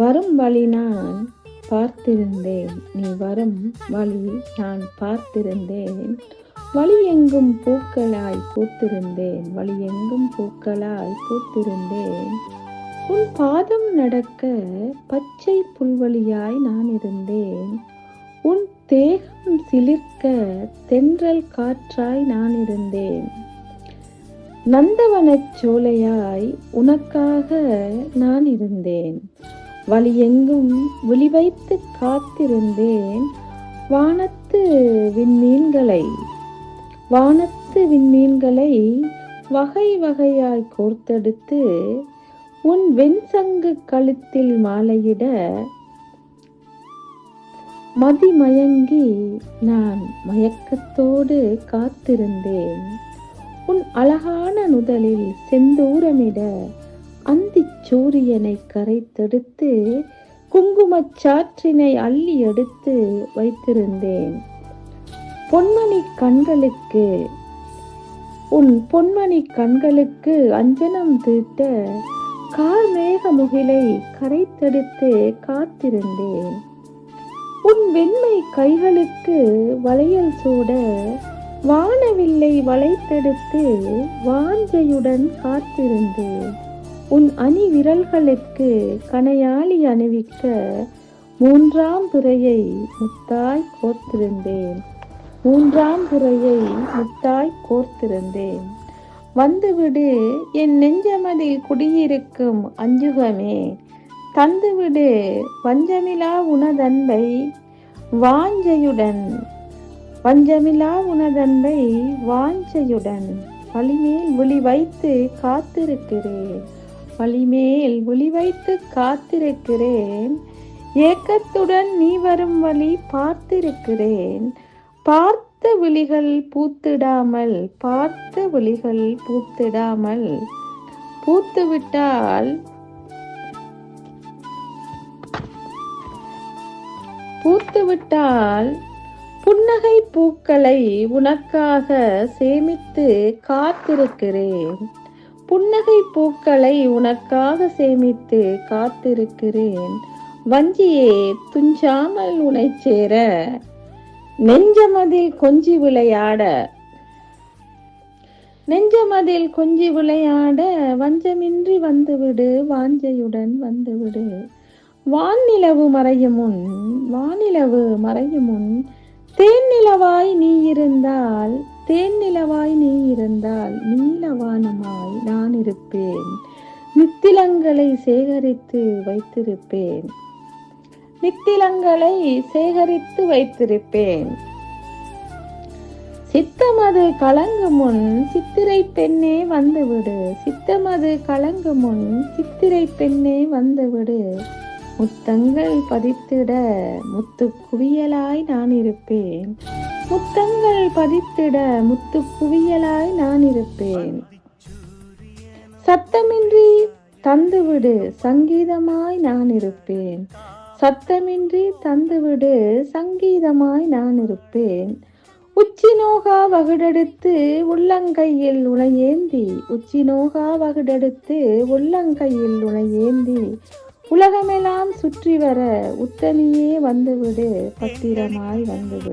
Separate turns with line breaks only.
வரும் வழி நான் பார்த்திருந்தேன். நீ வரும் வழி நான் பார்த்திருந்தேன். வழி எங்கும் பூக்களாய் பூத்திருந்தேன். வழி எங்கும் பூக்களாய் பூத்திருந்தேன். உன் பாதம் நடக்க பச்சை புல்வெளியாய் நான் இருந்தேன். உன் தேகம் சிலிர்க்க தென்றல் காற்றாய் நான் இருந்தேன். நந்தவனச் சோலையாய் உனக்காக நான் இருந்தேன். வழி எங்கும் விழிவைத்து காத்திருந்தேன். வானத்து விண்மீன்களை வகை வகையாய் கோர்த்தெடுத்து உன் வெண்சங்கு கழுத்தில் மாலையிட மதிமயங்கி நான் மயக்கத்தோடு காத்திருந்தேன். உன் அழகான நுதலில் செந்தூரமிட அந்திச் சூரியனை கரைத்தெடுத்து குங்குமச் சாற்றினை அள்ளி எடுத்து வைத்திருந்தேன். உன் பொன்மணி கண்களுக்கு அஞ்சனம் தீட்ட கார்மேக முகிலை கரைத்தெடுத்து காத்திருந்தேன். உன் வெண்மை கைகளுக்கு வளையல் சூட வானவில்லை வளைத்தெடுத்து வாஞ்சையுடன் காத்திருந்தேன். உன் அணி விரல்களுக்கு கணையாளி அணிவிக்க மூன்றாம் பிறையை முத்தாய் கோர்த்திருந்தேன். வந்துவிடு என் நெஞ்சமதில் குடியிருக்கும் அஞ்சுகமே. தந்துவிடு வஞ்சமிலா உனதன்பை வாஞ்சையுடன் வழிமேல் விழி வைத்து காத்திருக்கிறேன். ஏக்கத்துடன் நீ வரும் வழி பார்த்திருக்கிறேன். பார்த்த விழிகள் பூத்திடாமல் பூத்துவிட்டால் புன்னகை பூக்களை உனக்காக சேமித்து காத்திருக்கிறேன். வஞ்சியே துஞ்சாமல் உனைச் சேர நெஞ்சமதில் கொஞ்சி விளையாட வஞ்சமின்றி வந்துவிடு வாஞ்சையுடன் வந்துவிடு. வானிலவு மறையும் முன் தேன்நிலவாய் நீ இருந்தால் நீலவானமாய் நான் இருப்பேன். நித்திலங்களை சேகரித்து வைத்திருப்பேன். சித்தமது கலங்கு முன் சித்திரை பெண்ணே வந்துவிடு. முத்தங்கள் பதித்திட முத்துக் குவியலாய் நான் இருப்பேன். சத்தமின்றி தந்துவிடு சங்கீதமாய் நான் இருப்பேன். உச்சி நோகா வகுடெடுத்து உள்ளங்கையில் உனையேந்தி உலகமெல்லாம் சுற்றி வர உத்தமியே வந்துவிடு பத்திரமாய் வந்துவிடு.